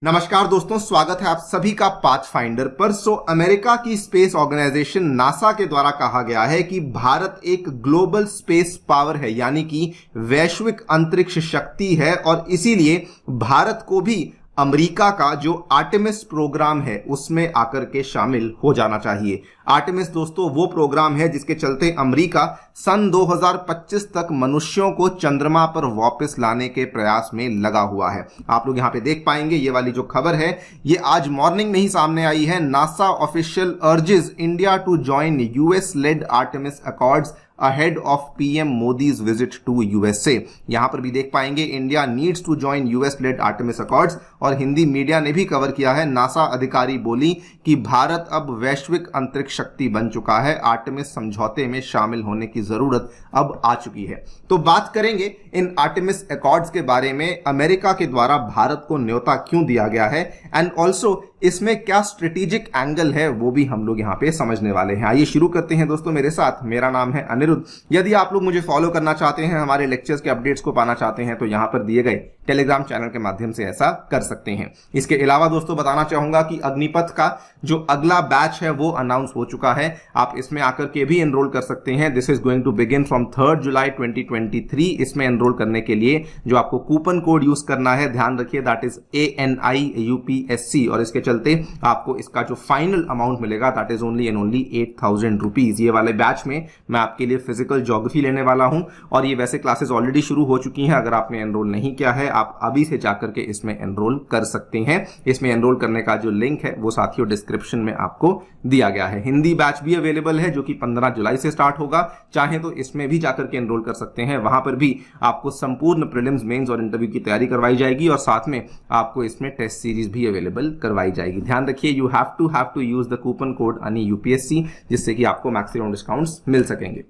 नमस्कार दोस्तों, स्वागत है आप सभी का पाथफाइंडर पर। अमेरिका की स्पेस ऑर्गेनाइजेशन नासा के द्वारा कहा गया है कि भारत एक ग्लोबल स्पेस पावर है, यानी कि वैश्विक अंतरिक्ष शक्ति है और इसीलिए भारत को भी अमेरिका का जो आर्टेमिस प्रोग्राम है उसमें आकर के शामिल हो जाना चाहिए। आर्टेमिस दोस्तों वो प्रोग्राम है जिसके चलते अमेरिका सन 2025 तक मनुष्यों को चंद्रमा पर वापस लाने के प्रयास में लगा हुआ है। आप लोग यहां पे देख पाएंगे, ये वाली जो खबर है ये आज मॉर्निंग में ही सामने आई है। NASA official urges India to join US led Artemis Accords ahead of PM Modi's visit to USA. यहां पर भी देख पाएंगे India needs to join US led Artemis Accords, और हिंदी मीडिया ने भी कवर किया है। नासा अधिकारी बोली कि भारत अब वैश्विक अंतरिक्ष शक्ति बन चुका है, आर्टेमिस समझौते में शामिल होने की जरूरत अब आ चुकी है। तो बात करेंगे इन आर्टेमिस अकॉर्ड्स के बारे में, अमेरिका के द्वारा भारत को न्योता क्यों दिया गया है एंड ऑल्सो इसमें क्या स्ट्रेटेजिक एंगल है वो भी हम लोग यहां पे समझने वाले हैं। आइए शुरू करते हैं दोस्तों मेरे साथ। मेरा नाम है अनिरुद्ध। यदि आप लोग मुझे फॉलो करना चाहते हैं, हमारे लेक्चर्स के अपडेट्स को पाना चाहते हैं, तो यहां पर दिए गए टेलीग्राम चैनल के माध्यम से ऐसा कर सकते हैं। इसके अलावा दोस्तों बताना चाहूंगा कि अग्निपथ का जो अगला बैच है वो अनाउंस हो चुका है। आप इसमें आकर के भी एनरोल कर सकते हैं। This is going to begin from 3 July 2023। इसमें एनरोल करने के लिए जो आपको कूपन कोड यूज करना है, ध्यान रखिए, दैट इज ANIUPSC, और इसके चलते आपको इसका जो फाइनल अमाउंट मिलेगा that is only and only 8,000 rupees. ये वाले बैच में मैं आपके लिए फिजिकल ज्योग्राफी लेने वाला हूं, और ये वैसे क्लासेस ऑलरेडी शुरू हो चुकी हैं। अगर आपने एनरोल नहीं किया है, आप अभी से जाकर के इसमें एनरोल कर सकते हैं। इसमें एनरोल करने का जो लिंक है वो साथियों डिस्क्रिप्शन में आपको दिया गया है। हिंदी बैच भी अवेलेबल है जो कि 15 जुलाई से स्टार्ट होगा। चाहे तो इसमें भी जाकर के एनरोल कर सकते हैं। वहां पर भी आपको संपूर्ण प्रीलिम्स, मेंस और इंटरव्यू की तैयारी करवाई जाएगी, और साथ में आपको इसमें टेस्ट सीरीज भी अवेलेबल करवाई जाएगी। ध्यान रखिए, you have to use the coupon code ANIUPSC, जिससे कि आपको मैक्सिमम डिस्काउंट्स मिल सकेंगे।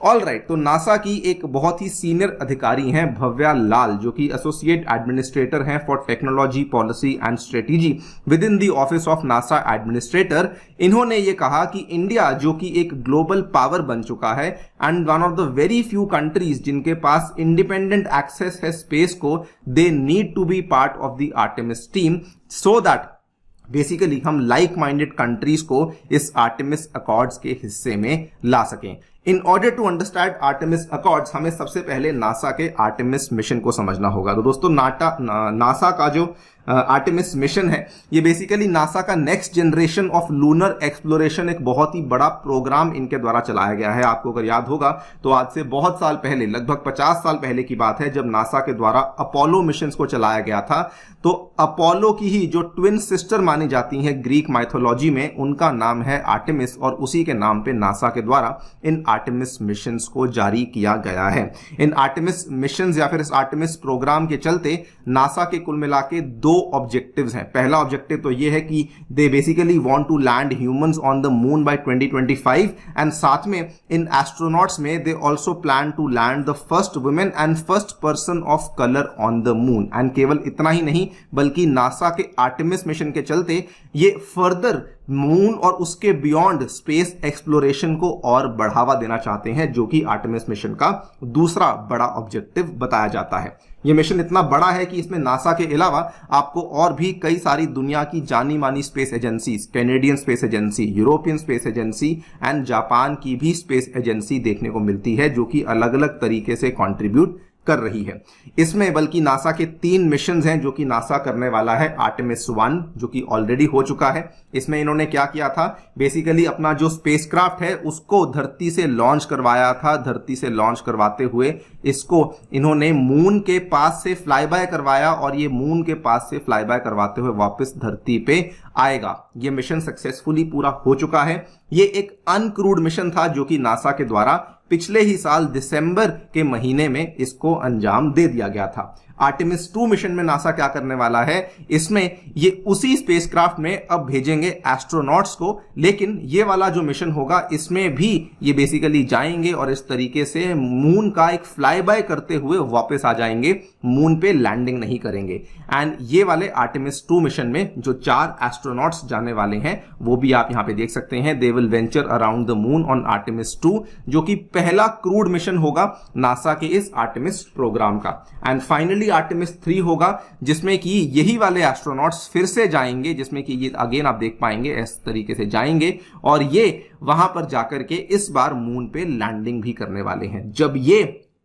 ऑल राइट, तो नासा की एक बहुत ही सीनियर अधिकारी हैं भव्या लाल, जो कि एसोसिएट एडमिनिस्ट्रेटर हैं for technology policy and strategy with in the office of NASA administrator. इन्होंने ये कहा कि इंडिया जो कि एक ग्लोबल पावर बन चुका है and one of the very few countries जिनके पास इंडिपेंडेंट एक्सेस है स्पेस को, they need to be part of the Artemis team so that basically हम लाइक माइंडेड कंट्रीज को इस आर्टेमिस अकॉर्ड्स के हिस्से में ला सकें। In order to understand Artemis Accords, हमें सबसे पहले नासा के आर्टेमिस मिशन को समझना होगा। तो दोस्तों नासा का जो आर्टेमिस मिशन है, ये बेसिकली नासा का next generation of lunar exploration, एक बहुत ही बड़ा प्रोग्राम इनके द्वारा चलाया गया है। आपको अगर याद होगा तो आज से बहुत साल पहले, लगभग 50 साल पहले की बात है, जब नासा के द्वारा अपोलो मिशन को चलाया गया था, तो अपोलो की ही जो ट्विन सिस्टर मानी जाती हैं ग्रीक माइथोलॉजी में, उनका नाम है आर्टेमिस, और उसी के नाम पे नासा के द्वारा इन आर्टेमिस मिशंस को जारी किया गया है। इन आर्टेमिस मिशंस या फिर इस आर्टेमिस प्रोग्राम के चलते नासा के कुल मिला के 2 ऑब्जेक्टिव्स हैं। पहला ऑब्जेक्टिव तो ये है कि they basically want to land humans on the moon by 2025, and साथ में इन एस्ट्रोनॉट्स में they also plan to land the first women and first person of colour on the moon. And केवल इतना ही नहीं, बल्कि नासा के आर्टेमिस मिशन के चलते ये फर्दर मून और उसके बियॉन्ड स्पेस एक्सप्लोरेशन को और बढ़ावा देना चाहते हैं, जो कि आर्टेमिस मिशन का दूसरा बड़ा ऑब्जेक्टिव बताया जाता है। यह मिशन इतना बड़ा है कि इसमें नासा के अलावा आपको और भी कई सारी दुनिया की जानी मानी space agencies, Canadian space agency, European space agency and Japan की भी स्पेस एजेंसी देखने को मिलती है, जो कि अलग अलग तरीके से कंट्रीब्यूट कर रही है इसमें। बल्कि नासा के 3 मिशंस हैं जो कि नासा करने वाला है। आर्टेमिस 1 जो कि ऑलरेडी हो चुका है, इसमें इन्होंने क्या किया था, बेसिकली अपना जो स्पेसक्राफ्ट है उसको धरती से लॉन्च करवाया था। धरती से लॉन्च करवाते हुए इसको इन्होंने मून के पास से फ्लाई बाय करवाया, और ये मून के पास से फ्लाई बाय करवाते हुए वापस धरती पे आएगा। ये मिशन सक्सेसफुली पूरा हो चुका है। ये एक अनक्रूड मिशन था जो कि नासा के द्वारा पिछले ही साल दिसंबर के महीने में इसको अंजाम दे दिया गया था। आर्टेमिस 2 मिशन में नासा क्या करने वाला है, इसमें ये उसी स्पेसक्राफ्ट में अब भेजेंगे एस्ट्रोनॉट्स को, लेकिन ये वाला जो मिशन होगा इसमें भी ये बेसिकली जाएंगे और इस तरीके से मून का एक फ्लाई बाय करते हुए वापस आ जाएंगे, मून पे लैंडिंग नहीं करेंगे। एंड ये वाले आर्टेमिस 2 मिशन में जो 4 एस्ट्रोनॉट्स जाने वाले हैं वो भी आप यहां पे देख सकते हैं। They will venture around the moon on Artemis 2, जो कि पहला क्रूड मिशन होगा नासा के इस आर्टेमिस प्रोग्राम का। एंड फाइनली फाइनली आर्टेमिस 3 होगा, जिसमें कि यही वाले एस्ट्रोनॉट्स फिर से जाएंगे, जिसमें कि ये अगेन आप देख पाएंगे इस तरीके से जाएंगे और ये वहां पर जाकर के इस बार मून पे लैंडिंग भी करने वाले हैं। जब ये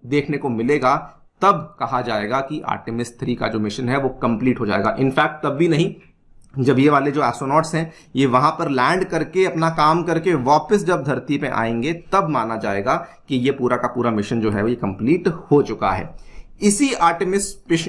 देखने को मिलेगा तब कहा जाएगा कि आर्टेमिस 3 का जो मिशन है वो कंप्लीट हो जाएगा। इनफैक्ट तब भी नहीं, जब ये वाले जो एस्ट्रोनॉट्स हैं ये वहां पर लैंड करके अपना काम करके वापस जब धरती पे आएंगे तब माना जाएगा कि ये पूरा का पूरा मिशन जो है वो ये कंप्लीट हो चुका है। इसी आर्टेमिस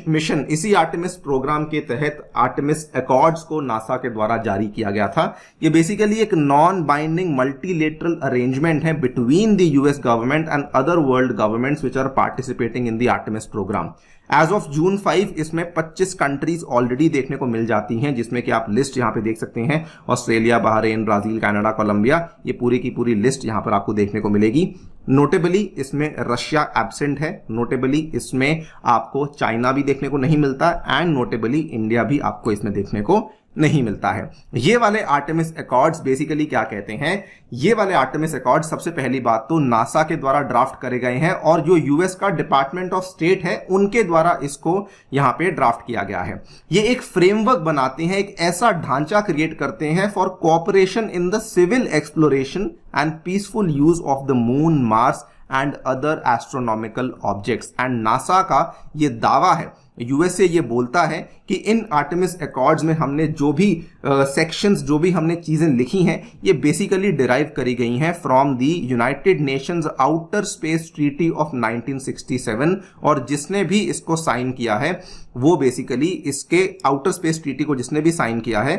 मिशन, इसी आर्टेमिस प्रोग्राम के तहत आर्टेमिस अकॉर्ड्स को नासा के द्वारा जारी किया गया था। ये बेसिकली एक नॉन बाइंडिंग मल्टीलेटरल अरेंजमेंट है between the US government and other world governments which are participating in the Artemis programme. As of June 5 इसमें 25 कंट्रीज ऑलरेडी देखने को मिल जाती हैं, जिसमें कि आप लिस्ट यहां पे देख सकते हैं, Australia, Bahrain, Brazil, Canada, Colombia, ये पूरी की पूरी लिस्ट यहां पर आपको देखने को मिलेगी। नोटेबली इसमें रशिया एब्सेंट है, नोटेबली इसमें आपको चाइना भी देखने को नहीं मिलता एंड नोटेबली इंडिया भी आपको इसमें देखने को नहीं मिलता है। ये वाले आर्टेमिस अकॉर्ड्स बेसिकली क्या कहते हैं, ये वाले आर्टेमिस अकॉर्ड सबसे पहली बात तो नासा के द्वारा ड्राफ्ट करे गए हैं और जो यूएस का डिपार्टमेंट ऑफ स्टेट है उनके द्वारा इसको यहां पे ड्राफ्ट किया गया है। ये एक फ्रेमवर्क बनाते हैं, एक ऐसा ढांचा क्रिएट करते हैं for cooperation in the civil exploration and peaceful use of the moon, Mars and other astronomical objects. And NASA का ये दावा है, यूएसए ये बोलता है कि इन आर्टेमिस अकॉर्ड्स में हमने जो भी सेक्शंस, जो भी हमने चीजें लिखी हैं, ये बेसिकली डिराइव करी गई हैं from the United Nations outer space treaty of 1967 और जिसने भी इसको साइन किया है वो बेसिकली इसके आउटर स्पेस ट्रीटी को जिसने भी साइन किया है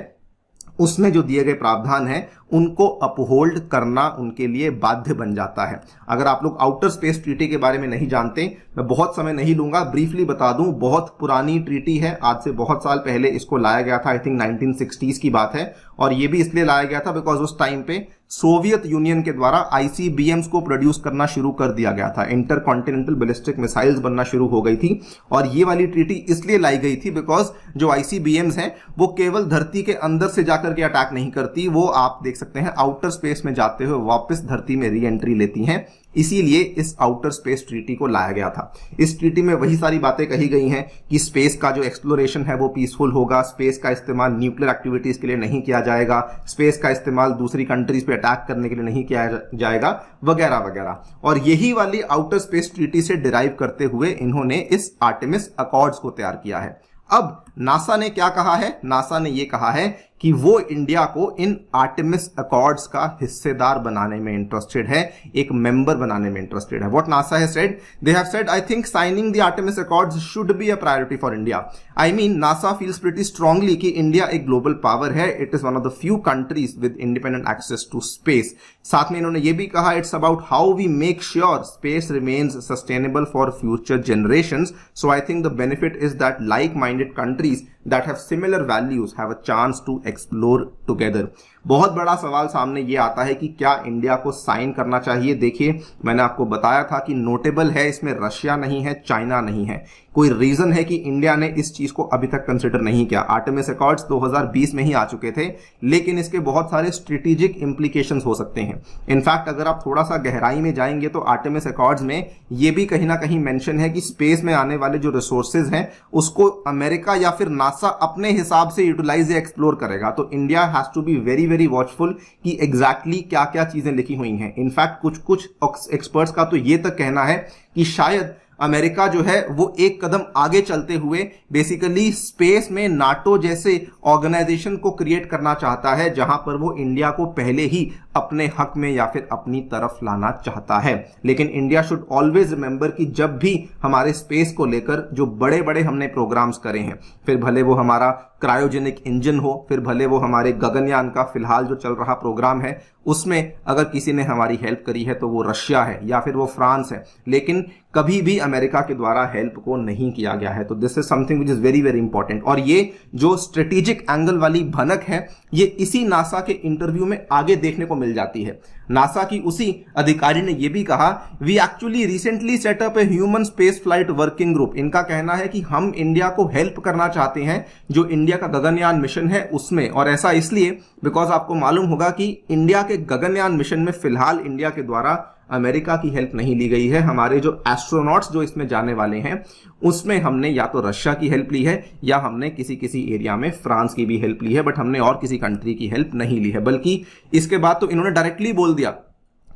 उसमें जो दिए गए प्रावधान है उनको अपहोल्ड करना उनके लिए बाध्य बन जाता है। अगर आप लोग आउटर स्पेस ट्रीटी के बारे में नहीं जानते, मैं बहुत समय नहीं लूंगा, ब्रीफली बता दूं, बहुत पुरानी ट्रीटी है, आज से बहुत साल पहले इसको लाया गया था, आई थिंक 1960s की बात है। और ये भी इसलिए लाया गया था बिकॉज उस टाइम पे सोवियत यूनियन के द्वारा आईसीबीएम्स को प्रोड्यूस करना शुरू कर दिया गया था, इंटर कॉन्टिनेंटल बैलिस्टिक मिसाइल्स बनना शुरू हो गई थी। और ये वाली ट्रीटी इसलिए लाई गई थी बिकॉज जो आईसीबीएम्स हैं वो केवल धरती के अंदर से जाकर के अटैक नहीं करती, वो आप देख सकते हैं आउटर स्पेस में जाते हुए वापस धरती में री एंट्री लेती हैं। इसीलिए इस आउटर स्पेस ट्रीटी को लाया गया था। इस ट्रीटी में वही सारी बातें कही गई हैं कि स्पेस का जो एक्सप्लोरेशन है वो पीसफुल होगा, स्पेस का इस्तेमाल न्यूक्लियर एक्टिविटीज के लिए नहीं किया जाएगा, स्पेस का इस्तेमाल दूसरी कंट्रीज पे अटैक करने के लिए नहीं किया जाएगा, वगैरह वगैरह। और यही वाली आउटर स्पेस ट्रीटी से डिराइव करते हुए इन्होंने इस आर्टेमिस अकॉर्ड्स को तैयार किया है। अब नासा ने क्या कहा है, नासा ने यह कहा है कि वो इंडिया को इन आर्टेमिस अकॉर्ड्स का हिस्सेदार बनाने में इंटरेस्टेड है, एक मेंबर बनाने में इंटरेस्टेड है। What NASA has said, they have said I think signing the Artemis Accords should be a priority for India. I mean NASA feels pretty strongly कि इंडिया एक ग्लोबल पावर है, it is one of the few countries with independent access to space. साथ में इन्होंने ये भी कहा it's about how we make sure space remains sustainable for future generations. So I think the benefit is that like minded countries that have similar values have a chance to explore together। बहुत बड़ा सवाल सामने ये आता है कि क्या India को साइन करना चाहिए। देखिए मैंने आपको बताया था कि नोटेबल है इसमें रशिया नहीं है, चाइना नहीं है। कोई रीजन है कि इंडिया ने इस चीज को अभी तक कंसिडर नहीं किया। आर्टेमिस अकॉर्ड्स 2020 में ही आ चुके थे, लेकिन इसके बहुत सारे स्ट्रेटेजिक इंप्लीकेशंस हो सकते हैं। इनफैक्ट अगर आप थोड़ा सा गहराई में जाएंगे तो आर्टेमिस अकॉर्ड्स में ये भी कहीं ना कहीं मेंशन है कि स्पेस में आने वाले जो रिसोर्सेज हैं उसको अमेरिका या फिर नासा अपने हिसाब से यूटिलाइज या एक्सप्लोर करेगा। तो India has to be very very watchful कि एग्जैक्टली क्या क्या चीजें लिखी हुई हैं। इनफैक्ट कुछ कुछ एक्सपर्ट्स का तो ये तक कहना है कि शायद अमेरिका जो है वो एक कदम आगे चलते हुए बेसिकली स्पेस में नाटो जैसे ऑर्गेनाइजेशन को क्रिएट करना चाहता है, जहां पर वो इंडिया को पहले ही अपने हक में या फिर अपनी तरफ लाना चाहता है। लेकिन इंडिया शुड ऑलवेज रिमेंबर कि जब भी हमारे स्पेस को लेकर जो बड़े बड़े हमने प्रोग्राम्स करे हैं, फिर भले वो हमारा क्रायोजेनिक इंजन हो, फिर भले वो हमारे गगनयान का फिलहाल जो चल रहा प्रोग्राम है, उसमें अगर किसी ने हमारी हेल्प करी है तो वो रशिया है या फिर वो फ्रांस है, लेकिन कभी भी अमेरिका के द्वारा हेल्प को नहीं किया गया है। तो this is something which is very very important. और ये जो स्ट्रेटेजिक एंगल वाली भनक है ये इसी नासा के इंटरव्यू में आगे देखने को मिल जाती है। नासा की उसी अधिकारी ने यह भी कहा, we actually recently set up a human space flight working group. इनका कहना है कि हम इंडिया को हेल्प करना चाहते हैं जो इंडिया का गगनयान मिशन है उसमें, और ऐसा इसलिए बिकॉज आपको मालूम होगा कि इंडिया के गगनयान मिशन में फिलहाल इंडिया के द्वारा अमेरिका की हेल्प नहीं ली गई है। हमारे जो एस्ट्रोनॉट्स जो इसमें जाने वाले हैं उसमें हमने या तो रशिया की हेल्प ली है या हमने किसी एरिया में फ्रांस की भी हेल्प ली है, बट हमने और किसी कंट्री की हेल्प नहीं ली है। बल्कि इसके बाद तो इन्होंने डायरेक्टली बोल दिया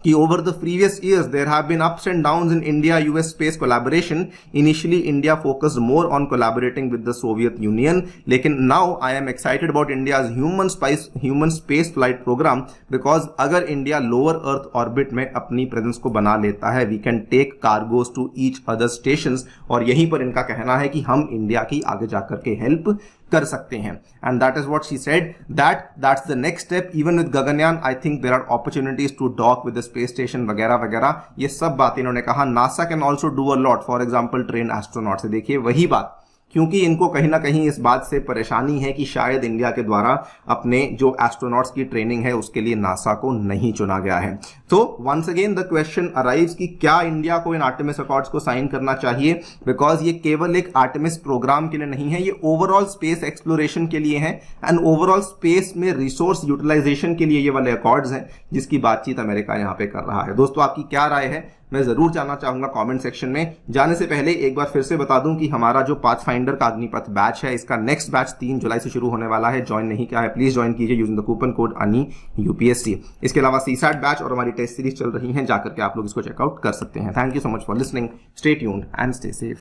कि over the previous years there have been ups and downs in India-US space collaboration. Initially India focused more on collaborating with the Soviet Union, लेकिन now I am excited about India's human space flight program because अगर India lower Earth orbit में अपनी presence को बना लेता है, we can take cargoes to each other stations, और यहीं पर इनका कहना है कि हम इंडिया की आगे जाकर के हेल्प कर सकते हैं। And that is what she said, that's the next step. Even with Gaganyaan I think there are opportunities to dock with the space station वगैरह वगैरह, ये सब बातें इन्होंने कहा। NASA can also do a lot, for example train astronaut से। देखिए वही बात, क्योंकि इनको कहीं ना कहीं इस बात से परेशानी है कि शायद इंडिया के द्वारा अपने जो एस्ट्रोनॉट्स की ट्रेनिंग है उसके लिए नासा को नहीं चुना गया है। तो once again the question arrives कि क्या इंडिया को इन आर्टेमिस अकॉर्ड्स को साइन करना चाहिए, बिकॉज ये केवल एक आर्टेमिस प्रोग्राम के लिए नहीं है, ये ओवरऑल स्पेस एक्सप्लोरेशन के लिए है एंड ओवरऑल स्पेस में रिसोर्स यूटिलाइजेशन के लिए ये वाले अकॉर्ड्स हैं जिसकी बातचीत अमेरिका यहां पे कर रहा है। दोस्तों आपकी क्या राय है मैं जरूर जानना चाहूंगा कमेंट सेक्शन में। जाने से पहले एक बार फिर से बता दूं कि हमारा जो पाथफाइंडर का अग्निपथ बैच है इसका नेक्स्ट बैच 3 जुलाई से शुरू होने वाला है। ज्वाइन नहीं किया है प्लीज ज्वाइन कीजिए using the coupon code ANI UPSC। इसके अलावा CSAT बैच और हमारी टेस्ट सीरीज चल रही है, जाकर के आप लोग इसको चेकआउट कर सकते हैं। Thank you so much for listening, stay tuned and stay safe.